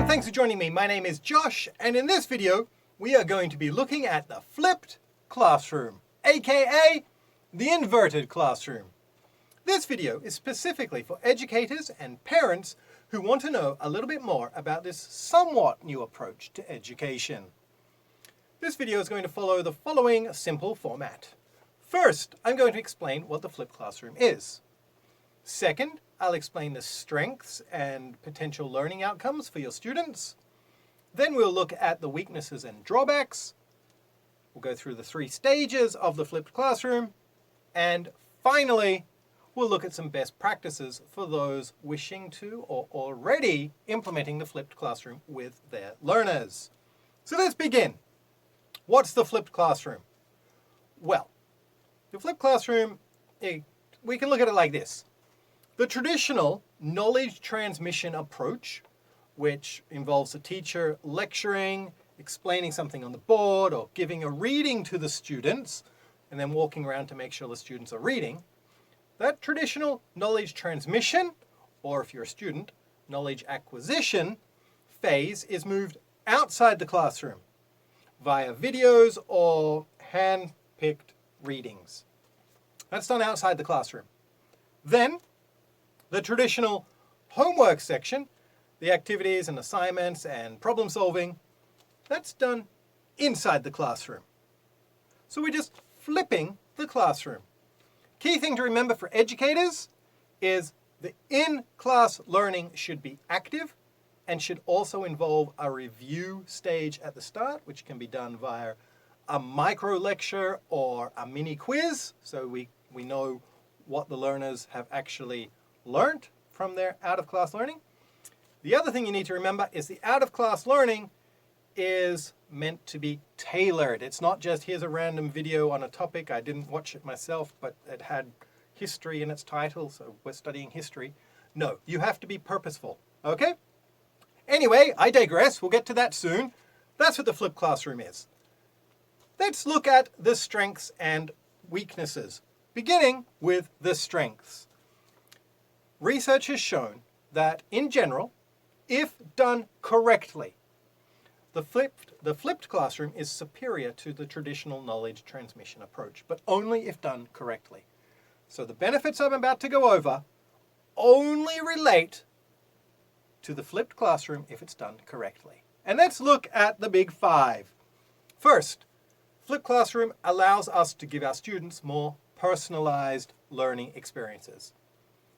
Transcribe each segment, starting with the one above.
everyone, thanks for joining me. My name is Josh, and in this video we are going to be looking at the flipped classroom, aka the inverted classroom. This video is specifically for educators and parents who want to know a little bit more about this somewhat new approach to education. This video is going to follow the following simple format. First, I'm going to explain what the flipped classroom is. Second, I'll explain the strengths and potential learning outcomes for your students. Then we'll look at the weaknesses and drawbacks. We'll go through the 3 stages of the flipped classroom. And finally, we'll look at some best practices for those wishing to or already implementing the flipped classroom with their learners. So let's begin. What's the flipped classroom? Well, the flipped classroom, we can look at it like this. The traditional knowledge transmission approach, which involves a teacher lecturing, explaining something on the board, or giving a reading to the students, and then walking around to make sure the students are reading, that traditional knowledge transmission, or if you're a student, knowledge acquisition phase is moved outside the classroom via videos or hand-picked readings. That's done outside the classroom. Then, the traditional homework section, the activities and assignments and problem solving, that's done inside the classroom. So we're just flipping the classroom. Key thing to remember for educators is the in-class learning should be active and should also involve a review stage at the start, which can be done via a micro lecture or a mini quiz, so we know what the learners have actually learned from their out-of-class learning. The other thing you need to remember is the out-of-class learning is meant to be tailored. It's not just here's a random video on a topic. I didn't watch it myself, but it had history in its title, so we're studying history. No, you have to be purposeful, okay? Anyway, I digress. We'll get to that soon. That's what the flipped classroom is. Let's look at the strengths and weaknesses, beginning with the strengths. Research has shown that, in general, if done correctly, the flipped classroom is superior to the traditional knowledge transmission approach, but only if done correctly. So the benefits I'm about to go over only relate to the flipped classroom if it's done correctly. And let's look at the big 5. First, flipped classroom allows us to give our students more personalized learning experiences.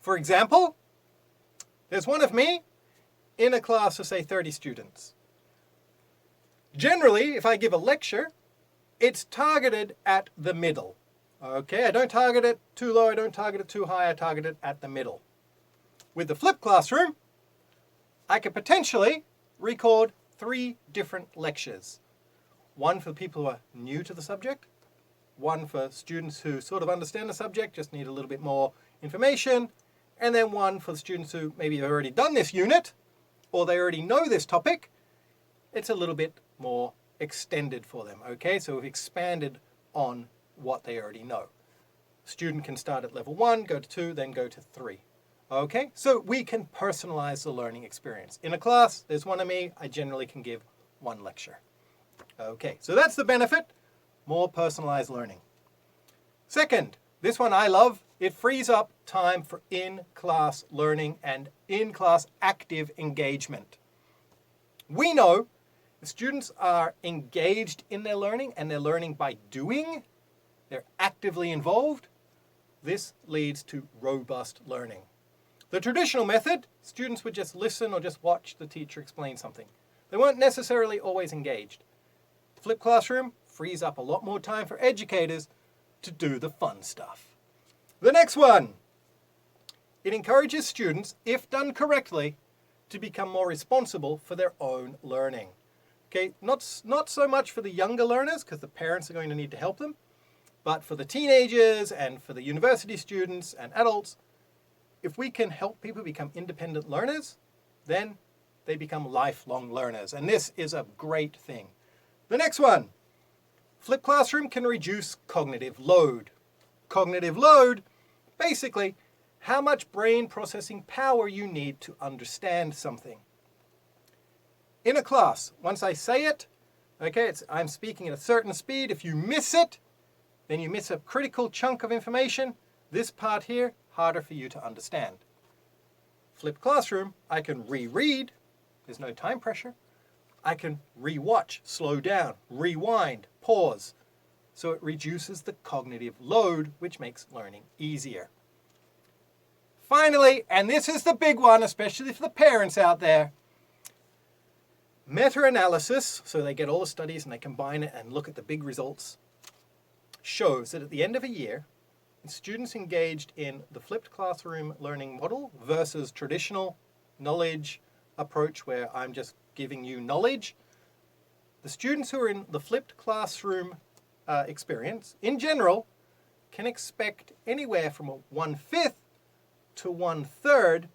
For example, there's one of me in a class of, say, 30 students. Generally, if I give a lecture, it's targeted at the middle. Okay, I don't target it too low, I don't target it too high, I target it at the middle. With the flipped classroom, I could potentially record 3 different lectures. One for people who are new to the subject, one for students who sort of understand the subject, just need a little bit more information, and then one for the students who maybe have already done this unit, or they already know this topic. It's a little bit more extended for them, okay? So we've expanded on what they already know. Student can start at level 1, go to 2, then go to 3. Okay, so we can personalize the learning experience. In a class, there's one of me, I generally can give 1 lecture. Okay, so that's the benefit, more personalized learning. Second, this one I love, it frees up time for in-class learning and in-class active engagement. We know if students are engaged in their learning and they're learning by doing, they're actively involved, this leads to robust learning. The traditional method, students would just listen or just watch the teacher explain something. They weren't necessarily always engaged. Flipped classroom frees up a lot more time for educators to do the fun stuff. The next one, it encourages students, if done correctly, to become more responsible for their own learning. Okay, not so much for the younger learners, because the parents are going to need to help them, but for the teenagers and for the university students and adults, if we can help people become independent learners, then they become lifelong learners. And this is a great thing. The next one, flipped classroom can reduce cognitive load. Cognitive load, basically, how much brain processing power you need to understand something. in a class, once I say it, okay, I'm speaking at a certain speed. If you miss it, then you miss a critical chunk of information. This part here, harder for you to understand. Flipped classroom, I can reread. There's no time pressure. I can re-watch, slow down, rewind, pause. So it reduces the cognitive load, which makes learning easier. Finally, and this is the big one, especially for the parents out there, meta-analysis, so they get all the studies and they combine it and look at the big results, shows that at the end of a year, students engaged in the flipped classroom learning model versus traditional knowledge approach where I'm just giving you knowledge, the students who are in the flipped classroom experience, in general, can expect anywhere from a 1/5 to 1/3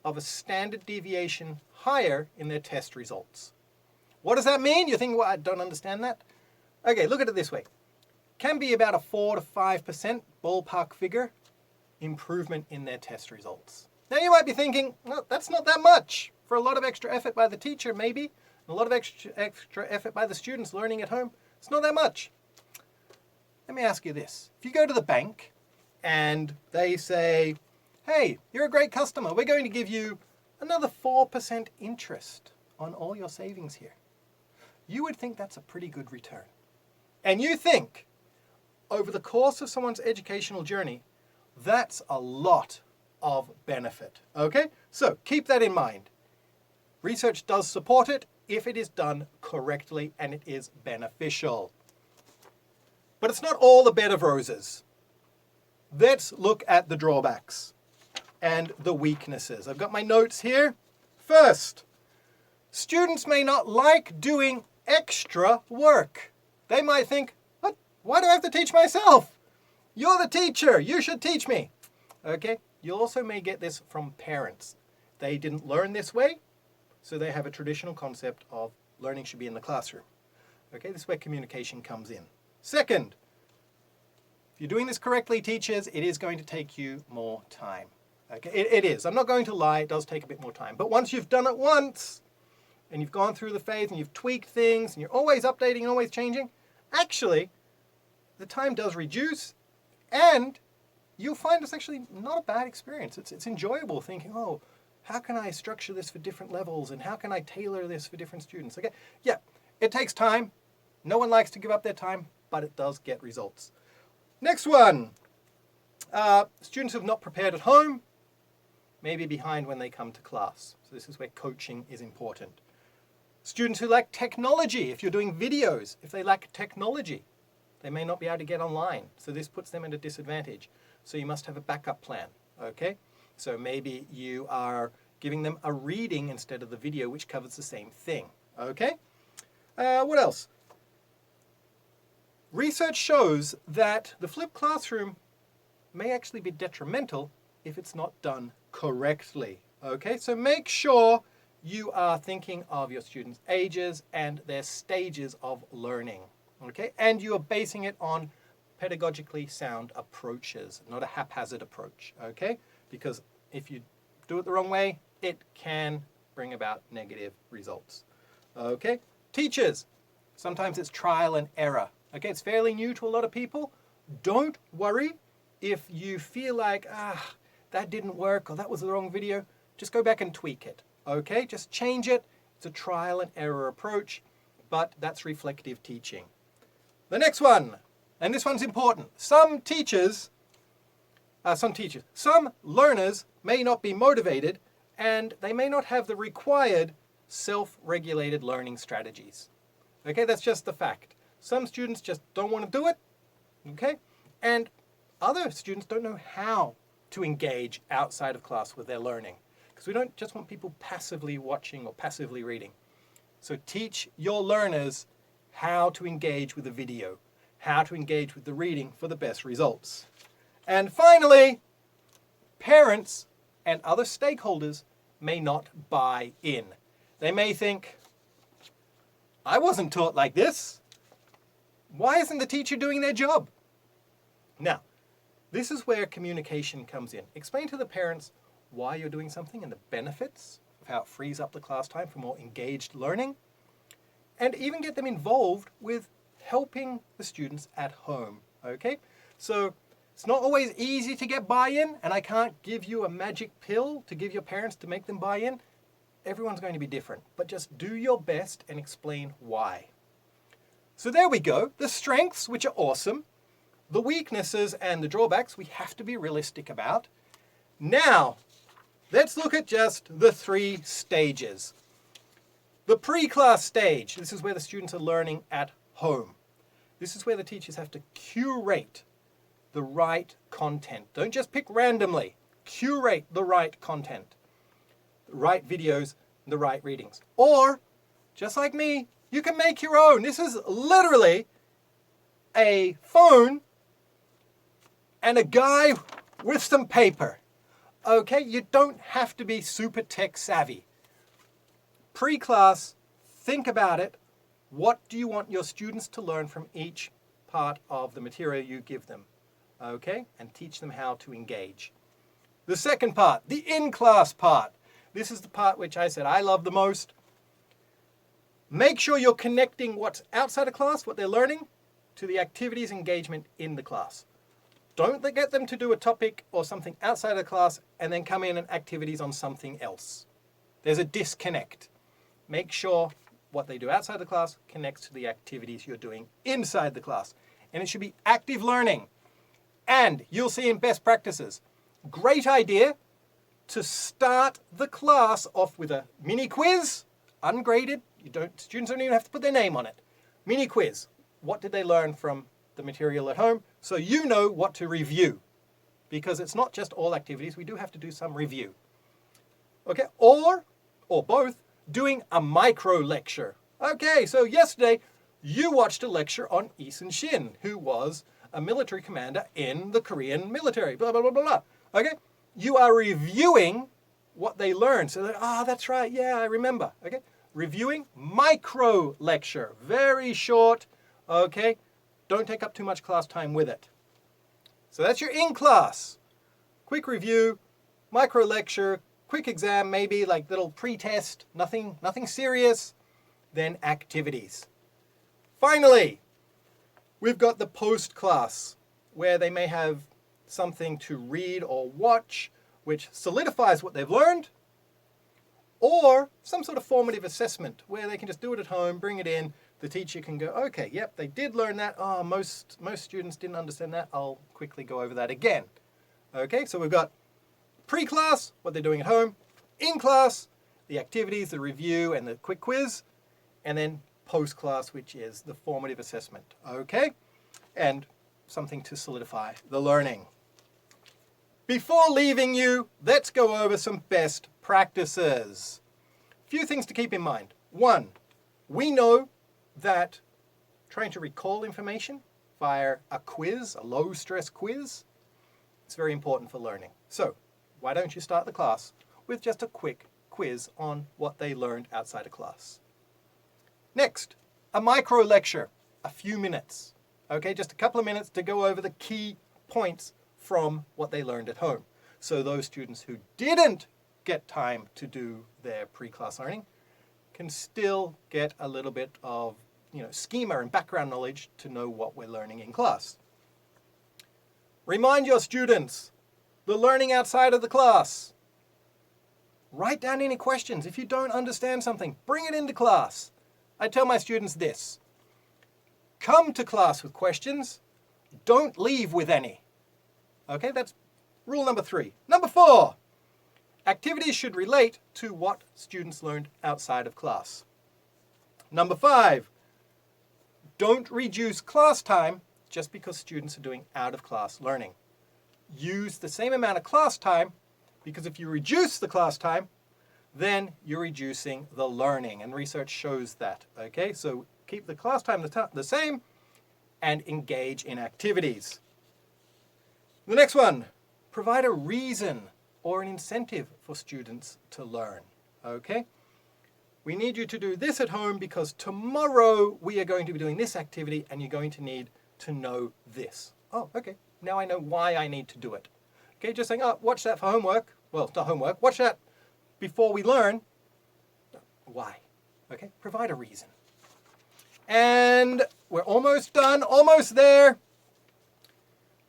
of a standard deviation higher in their test results. What does that mean? You think, well, I don't understand that. Okay, look at it this way. Can be about a 4 to 5% ballpark figure improvement in their test results. Now you might be thinking, well, that's not that much. For a lot of extra effort by the teacher, maybe, a lot of extra effort by the students learning at home, it's not that much. Let me ask you this. If you go to the bank and they say, hey, you're a great customer, we're going to give you another 4% interest on all your savings here. You would think that's a pretty good return. And you think, over the course of someone's educational journey, that's a lot of benefit. Okay? So keep that in mind. Research does support it if it is done correctly and it is beneficial. But it's not all the bed of roses. Let's look at the drawbacks and the weaknesses. I've got my notes here. First, students may not like doing extra work. They might think, what? Why do I have to teach myself? You're the teacher. You should teach me. Okay? You also may get this from parents. They didn't learn this way, so they have a traditional concept of learning should be in the classroom. Okay? This is where communication comes in. Second, if you're doing this correctly, teachers, it is going to take you more time. Okay? It is. I'm not going to lie. It does take a bit more time. But once you've done it once, and you've gone through the phase and you've tweaked things and you're always updating and always changing, actually, the time does reduce and you'll find it's actually not a bad experience. It's enjoyable thinking, oh, how can I structure this for different levels and how can I tailor this for different students? Okay, yeah, it takes time. No one likes to give up their time, but it does get results. Next one, students who have not prepared at home may be behind when they come to class. So this is where coaching is important. Students who lack technology, if you're doing videos, if they lack technology, they may not be able to get online. So this puts them at a disadvantage. So you must have a backup plan, okay? So maybe you are giving them a reading instead of the video, which covers the same thing, okay? What else? Research shows that the flipped classroom may actually be detrimental if it's not done correctly, okay? So make sure you are thinking of your students' ages and their stages of learning, okay? And you are basing it on pedagogically sound approaches, not a haphazard approach, okay? Because if you do it the wrong way, it can bring about negative results, okay? Teachers, sometimes it's trial and error, okay? It's fairly new to a lot of people. Don't worry if you feel like, that didn't work or that was the wrong video. Just go back and tweak it. Okay, just change it. It's a trial and error approach, but that's reflective teaching. The next one, and this one's important. Some learners may not be motivated and they may not have the required self-regulated learning strategies. Okay, that's just the fact. Some students just don't want to do it, okay? And other students don't know how to engage outside of class with their learning. Because we don't just want people passively watching or passively reading. So teach your learners how to engage with the video, how to engage with the reading for the best results. And finally, parents and other stakeholders may not buy in. They may think, I wasn't taught like this. Why isn't the teacher doing their job? Now, this is where communication comes in. Explain to the parents why you're doing something and the benefits of how it frees up the class time for more engaged learning. and even get them involved with helping the students at home, okay? So it's not always easy to get buy-in, and I can't give you a magic pill to give your parents to make them buy in. Everyone's going to be different, but just do your best and explain why. So there we go. The strengths, which are awesome. The weaknesses and the drawbacks we have to be realistic about. Now, let's look at just the 3 stages. The pre-class stage, this is where the students are learning at home. This is where the teachers have to curate the right content. Don't just pick randomly. Curate the right content, the right videos, the right readings. Or, just like me, you can make your own. This is literally a phone and a guy with some paper. Okay, you don't have to be super tech savvy. Pre-class, think about it. What do you want your students to learn from each part of the material you give them? Okay, and teach them how to engage. The second part, the in-class part. This is the part which I said I love the most. Make sure you're connecting what's outside of class, what they're learning, to the activities engagement in the class. Don't get them to do a topic or something outside of class and then come in and activities on something else. There's a disconnect. Make sure what they do outside the class connects to the activities you're doing inside the class. And it should be active learning. And you'll see in best practices, great idea to start the class off with a mini quiz, ungraded. Students don't even have to put their name on it. Mini quiz. What did they learn from the material at home? So you know what to review. Because it's not just all activities, we do have to do some review. Okay, or both, doing a micro lecture. Okay, so yesterday you watched a lecture on Eason Shin, who was a military commander in the Korean military, blah, blah, blah, blah, blah. Okay, you are reviewing what they learned. So, that's right, yeah, I remember. Okay, reviewing, micro lecture, very short, okay, don't take up too much class time with it. So that's your in-class. Quick review, micro lecture, quick exam, maybe like little pre-test, nothing serious, then activities. Finally, we've got the post-class, where they may have something to read or watch, which solidifies what they've learned, or some sort of formative assessment, where they can just do it at home, bring it in, the teacher can go, okay, yep, they did learn that. Oh, most students didn't understand that. I'll quickly go over that again. Okay, so we've got pre-class, what they're doing at home, in class, the activities, the review, and the quick quiz, and then post-class, which is the formative assessment. Okay, and something to solidify the learning. Before leaving you, let's go over some best practices. A few things to keep in mind. 1, we know that trying to recall information via a quiz, a low-stress quiz, is very important for learning. So, why don't you start the class with just a quick quiz on what they learned outside of class. Next, a micro lecture, a few minutes. Okay, just a couple of minutes to go over the key points from what they learned at home. So those students who didn't get time to do their pre-class learning can still get a little bit of schema and background knowledge to know what we're learning in class. Remind your students the learning outside of the class. Write down any questions. If you don't understand something, bring it into class. I tell my students this: come to class with questions, don't leave with any. Okay, that's rule number 3. Number 4, activities should relate to what students learned outside of class. Number 5, don't reduce class time just because students are doing out-of-class learning. Use the same amount of class time, because if you reduce the class time, then you're reducing the learning, and research shows that. Okay, so keep the class time the same and engage in activities. The next one, provide a reason or an incentive for students to learn. Okay, we need you to do this at home because tomorrow we are going to be doing this activity and you're going to need to know this. Oh, okay, now I know why I need to do it. Okay, just saying, oh, watch that for homework. Well, it's not homework. Watch that before we learn. Why? Okay, provide a reason. And we're almost done, almost there.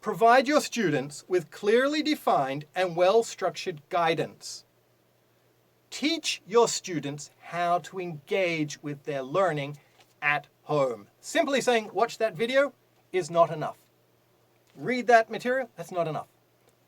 Provide your students with clearly defined and well-structured guidance. Teach your students how to engage with their learning at home. Simply saying, watch that video is not enough. Read that material, that's not enough.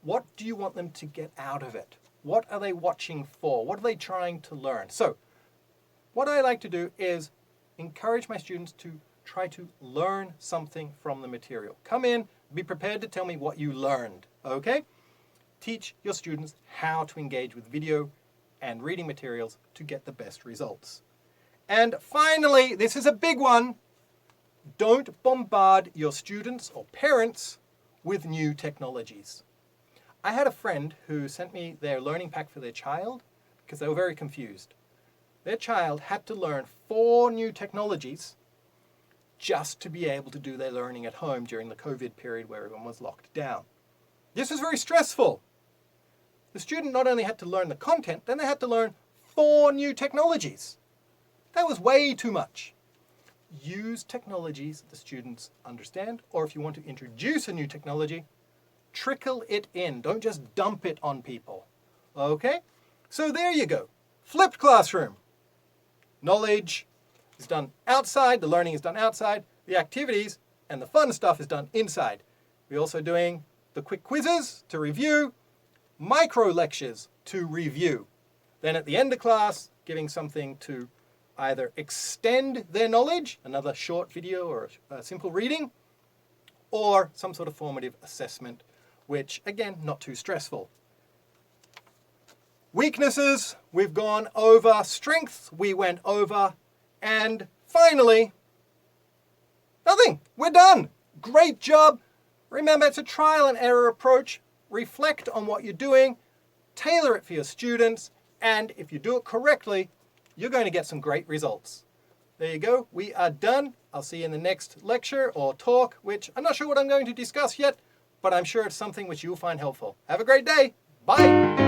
What do you want them to get out of it? What are they watching for? What are they trying to learn? So, what I like to do is encourage my students to try to learn something from the material. Come in, be prepared to tell me what you learned, okay? Teach your students how to engage with video and reading materials to get the best results. And finally, this is a big one. Don't bombard your students or parents with new technologies. I had a friend who sent me their learning pack for their child because they were very confused. Their child had to learn 4 new technologies just to be able to do their learning at home during the COVID period where everyone was locked down. This was very stressful. The student not only had to learn the content, then they had to learn 4 new technologies. That was way too much. Use technologies that the students understand, or if you want to introduce a new technology, trickle it in. Don't just dump it on people. Okay? So there you go. Flipped classroom. Knowledge is done outside, the learning is done outside, the activities and the fun stuff is done inside. We're also doing the quick quizzes to review, micro lectures to review. Then at the end of class, giving something to either extend their knowledge, another short video or a simple reading, or some sort of formative assessment, which again, not too stressful. Weaknesses, we've gone over. Strengths, we went over. And finally, nothing. We're done. Great job. Remember, it's a trial and error approach. Reflect on what you're doing, tailor it for your students, and if you do it correctly, you're going to get some great results. There you go. We are done. I'll see you in the next lecture or talk, which I'm not sure what I'm going to discuss yet, but I'm sure it's something which you'll find helpful. Have a great day. Bye.